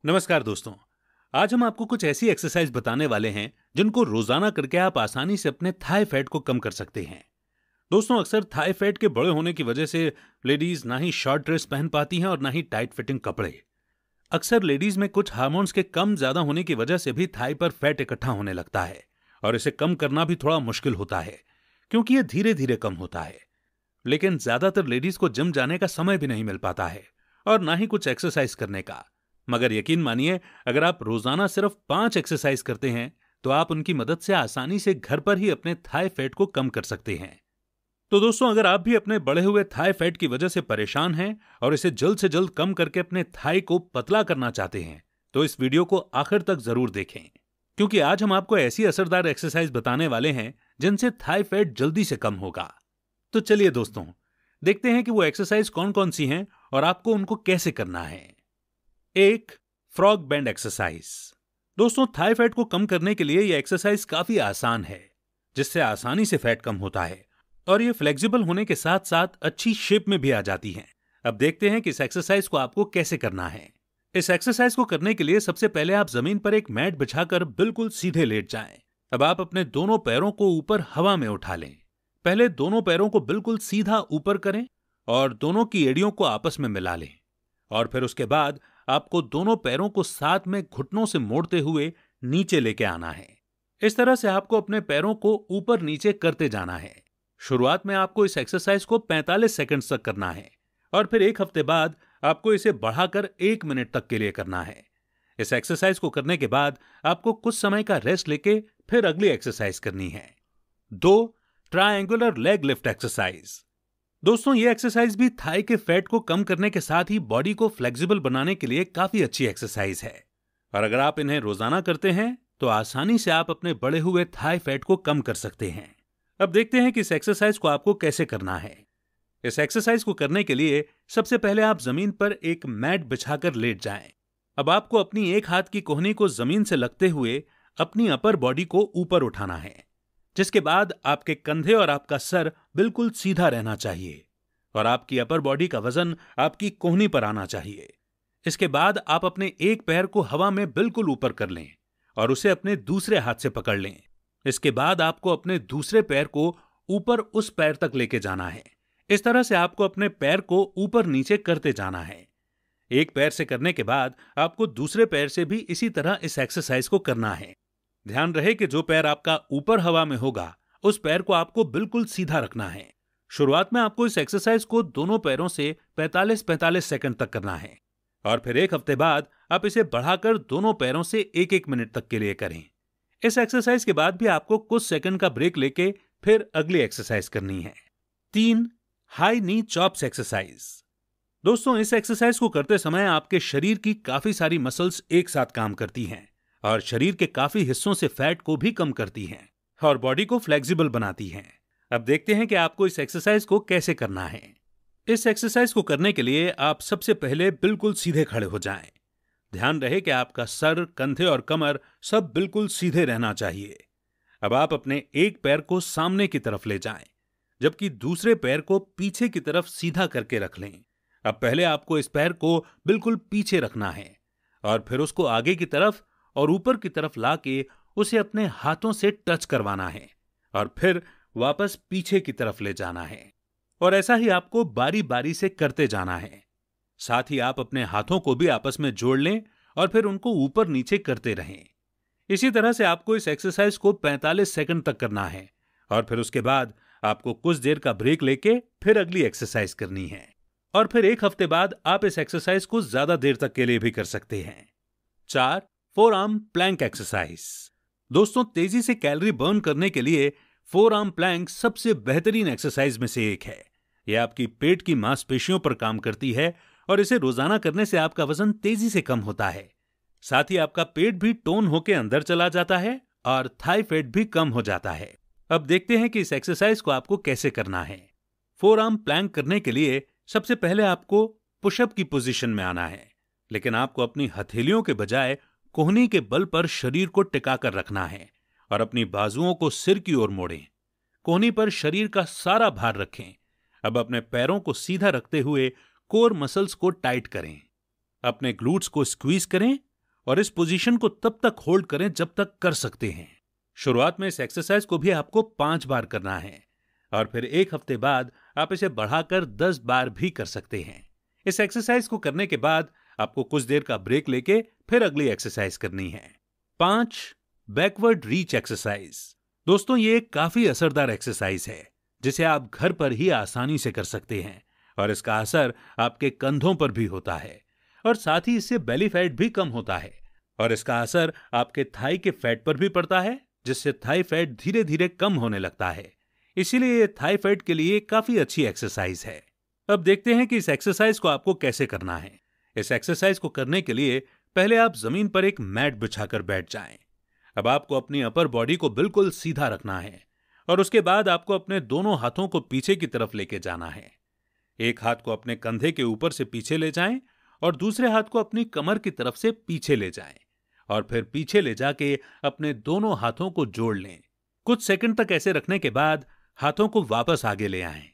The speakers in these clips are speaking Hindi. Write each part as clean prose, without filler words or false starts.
नमस्कार दोस्तों। आज हम आपको कुछ ऐसी एक्सरसाइज बताने वाले हैं जिनको रोजाना करके आप आसानी से अपने थाई फैट को कम कर सकते हैं। दोस्तों, अक्सर थाई फैट के बड़े होने की वजह से लेडीज ना ही शॉर्ट ड्रेस पहन पाती हैं और ना ही टाइट फिटिंग कपड़े। अक्सर लेडीज में कुछ हार्मोन्स के कम ज्यादा होने की वजह से भी थाई पर फैट इकट्ठा होने लगता है और इसे कम करना भी थोड़ा मुश्किल होता है क्योंकि ये धीरे धीरे कम होता है। लेकिन ज्यादातर लेडीज को जिम जाने का समय भी नहीं मिल पाता है और ना ही कुछ एक्सरसाइज करने का। मगर यकीन मानिए, अगर आप रोजाना सिर्फ 5 एक्सरसाइज करते हैं तो आप उनकी मदद से आसानी से घर पर ही अपने थाई फैट को कम कर सकते हैं। तो दोस्तों, अगर आप भी अपने बढ़े हुए थाई फैट की वजह से परेशान हैं और इसे जल्द से जल्द कम करके अपने थाई को पतला करना चाहते हैं तो इस वीडियो को आखिर तक जरूर देखें, क्योंकि आज हम आपको ऐसी असरदार एक्सरसाइज बताने वाले हैं जिनसे थाई फैट जल्दी से कम होगा। तो चलिए दोस्तों, देखते हैं कि वो एक्सरसाइज कौन कौन सी हैं और आपको उनको कैसे करना है। एक, फ्रॉग बेंड एक्सरसाइज। दोस्तों, थाई फैट को कम करने के लिए यह एक्सरसाइज काफी आसान है, जिससे आसानी से फैट कम होता है और ये फ्लेक्सिबल होने के साथ साथ अच्छी शेप में भी आ जाती है। अब देखते हैं कि इस एक्सरसाइज को आपको कैसे करना है। इस एक्सरसाइज को करने के लिए सबसे पहले आप जमीन पर एक मैट बिछाकर बिल्कुल सीधे लेट जाएं। अब आप अपने दोनों पैरों को ऊपर हवा में उठा लें। पहले दोनों पैरों को बिल्कुल सीधा ऊपर करें और दोनों की एड़ियों को आपस में मिला लें और फिर उसके बाद आपको दोनों पैरों को साथ में घुटनों से मोड़ते हुए नीचे लेके आना है। इस तरह से आपको अपने पैरों को ऊपर नीचे करते जाना है। शुरुआत में आपको इस एक्सरसाइज को 45 सेकंड्स तक करना है और फिर एक हफ्ते बाद आपको इसे बढ़ाकर 1 मिनट तक के लिए करना है। इस एक्सरसाइज को करने के बाद आपको कुछ समय का रेस्ट लेके फिर अगली एक्सरसाइज करनी है। 2, ट्रायंगुलर लेग लिफ्ट एक्सरसाइज। दोस्तों, ये एक्सरसाइज भी थाई के फैट को कम करने के साथ ही बॉडी को फ्लेक्सिबल बनाने के लिए काफी अच्छी एक्सरसाइज है और अगर आप इन्हें रोजाना करते हैं तो आसानी से आप अपने बढ़े हुए थाई फैट को कम कर सकते हैं। अब देखते हैं कि इस एक्सरसाइज को आपको कैसे करना है। इस एक्सरसाइज को करने के लिए सबसे पहले आप जमीन पर एक मैट बिछाकर लेट जाएं। अब आपको अपनी एक हाथ की कोहनी को जमीन से लगते हुए अपनी अपर बॉडी को ऊपर उठाना है, जिसके बाद आपके कंधे और आपका सर बिल्कुल सीधा रहना चाहिए और आपकी अपर बॉडी का वजन आपकी कोहनी पर आना चाहिए। इसके बाद आप अपने एक पैर को हवा में बिल्कुल ऊपर कर लें और उसे अपने दूसरे हाथ से पकड़ लें। इसके बाद आपको अपने दूसरे पैर को ऊपर उस पैर तक लेके जाना है। इस तरह से आपको अपने पैर को ऊपर नीचे करते जाना है। एक पैर से करने के बाद आपको दूसरे पैर से भी इसी तरह इस एक्सरसाइज को करना है। ध्यान रहे कि जो पैर आपका ऊपर हवा में होगा उस पैर को आपको बिल्कुल सीधा रखना है। शुरुआत में आपको इस एक्सरसाइज को दोनों पैरों से 45-45 सेकंड तक करना है और फिर एक हफ्ते बाद आप इसे बढ़ाकर दोनों पैरों से 1-1 मिनट तक के लिए करें। इस एक्सरसाइज के बाद भी आपको कुछ सेकंड का ब्रेक लेके फिर अगली एक्सरसाइज करनी है। 3, हाई नी चॉप्स एक्सरसाइज। दोस्तों, इस एक्सरसाइज को करते समय आपके शरीर की काफी सारी मसल्स एक साथ काम करती हैं और शरीर के काफी हिस्सों से फैट को भी कम करती हैं और बॉडी को फ्लेक्सिबल बनाती हैं। अब देखते हैं कि आपको इस एक्सरसाइज को कैसे करना है। इस एक्सरसाइज को करने के लिए आप सबसे पहले बिल्कुल सीधे खड़े हो जाएं। ध्यान रहे कि आपका सर, कंधे और कमर सब बिल्कुल सीधे रहना चाहिए। अब आप अपने एक पैर को सामने की तरफ ले जाएं, जबकि दूसरे पैर को पीछे की तरफ सीधा करके रख लें। अब पहले आपको इस पैर को बिल्कुल पीछे रखना है और फिर उसको आगे की तरफ और ऊपर की तरफ लाके उसे अपने हाथों से टच करवाना है और फिर वापस पीछे की तरफ ले जाना है और ऐसा ही आपको बारी बारी से करते जाना है। साथ ही आप अपने हाथों को भी आपस में जोड़ लें और फिर उनको ऊपर नीचे करते रहें। इसी तरह से आपको इस एक्सरसाइज को 45 सेकंड तक करना है और फिर उसके बाद आपको कुछ देर का ब्रेक लेके फिर अगली एक्सरसाइज करनी है और फिर एक हफ्ते बाद आप इस एक्सरसाइज को ज्यादा देर तक के लिए भी कर सकते हैं। 4, फोर आर्म प्लैंक एक्सरसाइज। दोस्तों, तेजी से कैलोरी बर्न करने के लिए फोर आर्म प्लैंक सबसे बेहतरीन एक्सरसाइज में से एक है। यह आपकी पेट की मांसपेशियों पर काम करती है और इसे रोजाना करने से आपका वजन तेजी से कम होता है। साथ ही आपका पेट भी टोन होकर अंदर चला जाता है और थाई फैट भी कम हो जाता है। अब देखते हैं कि इस एक्सरसाइज को आपको कैसे करना है। फोर आर्म प्लैंक करने के लिए सबसे पहले आपको पुशअप की पोजीशन में आना है, लेकिन आपको अपनी हथेलियों के बजाय कोहनी के बल पर शरीर को टिकाकर रखना है और अपनी बाजुओं को सिर की ओर मोड़ें। कोहनी पर शरीर का सारा भार रखें। अब अपने पैरों को सीधा रखते हुए कोर मसल्स को टाइट करें। अपने ग्लूट्स को स्क्वीज करें और इस पोजीशन को तब तक होल्ड करें जब तक कर सकते हैं। शुरुआत में इस एक्सरसाइज को भी आपको 5 बार करना है और फिर 1 हफ्ते बाद आप इसे बढ़ाकर 10 बार भी कर सकते हैं। इस एक्सरसाइज को करने के बाद आपको कुछ देर का ब्रेक लेके फिर अगली एक्सरसाइज करनी है। 5 बैकवर्ड रीच एक्सरसाइज। दोस्तों, ये एक काफी असरदार एक्सरसाइज है जिसे आप घर पर ही आसानी से कर सकते हैं और इसका असर आपके कंधों पर भी होता है और साथ ही इससे बेली फैट भी कम होता है और इसका असर आपके थाई के फैट पर भी पड़ता है, जिससे थाई फैट धीरे धीरे कम होने लगता है। इसीलिए ये थाई फैट के लिए काफी अच्छी एक्सरसाइज है। अब देखते हैं कि इस एक्सरसाइज को आपको कैसे करना है। इस एक्सरसाइज को करने के लिए पहले आप जमीन पर एक मैट बिछाकर बैठ जाएं। अब आपको अपनी अपर बॉडी को बिल्कुल सीधा रखना है और उसके बाद आपको अपने दोनों हाथों को पीछे की तरफ लेके जाना है। एक हाथ को अपने कंधे के ऊपर से पीछे ले जाएं और दूसरे हाथ को अपनी कमर की तरफ से पीछे ले जाएं और फिर पीछे ले जाके अपने दोनों हाथों को जोड़ लें। कुछ सेकंड तक ऐसे रखने के बाद हाथों को वापस आगे ले आएं।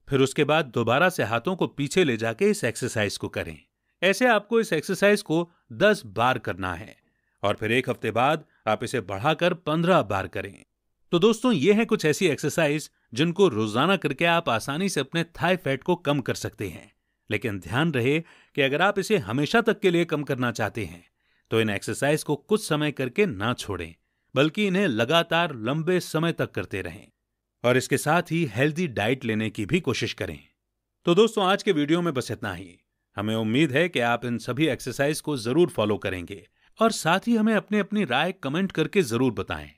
फिर उसके बाद दोबारा से हाथों को पीछे ले जाके इस एक्सरसाइज को करें। ऐसे आपको इस एक्सरसाइज को 10 बार करना है और फिर 1 हफ्ते बाद आप इसे बढ़ाकर 15 बार करें। तो दोस्तों, ये हैं कुछ ऐसी एक्सरसाइज जिनको रोजाना करके आप आसानी से अपने थाई फैट को कम कर सकते हैं। लेकिन ध्यान रहे कि अगर आप इसे हमेशा तक के लिए कम करना चाहते हैं तो इन एक्सरसाइज को कुछ समय करके ना छोड़ें, बल्कि इन्हें लगातार लंबे समय तक करते रहें और इसके साथ ही हेल्दी डाइट लेने की भी कोशिश करें। तो दोस्तों, आज के वीडियो में बस इतना ही। हमें उम्मीद है कि आप इन सभी एक्सरसाइज को जरूर फॉलो करेंगे और साथ ही हमें अपनी राय कमेंट करके जरूर बताएं।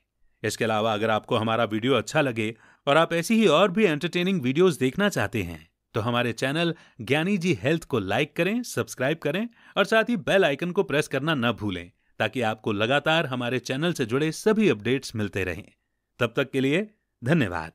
इसके अलावा अगर आपको हमारा वीडियो अच्छा लगे और आप ऐसी ही और भी एंटरटेनिंग वीडियोस देखना चाहते हैं तो हमारे चैनल ज्ञानी जी हेल्थ को लाइक करें, सब्सक्राइब करें और साथ ही बेल आइकन को प्रेस करना न भूलें ताकि आपको लगातार हमारे चैनल से जुड़े सभी अपडेट्स मिलते रहें। तब तक के लिए धन्यवाद।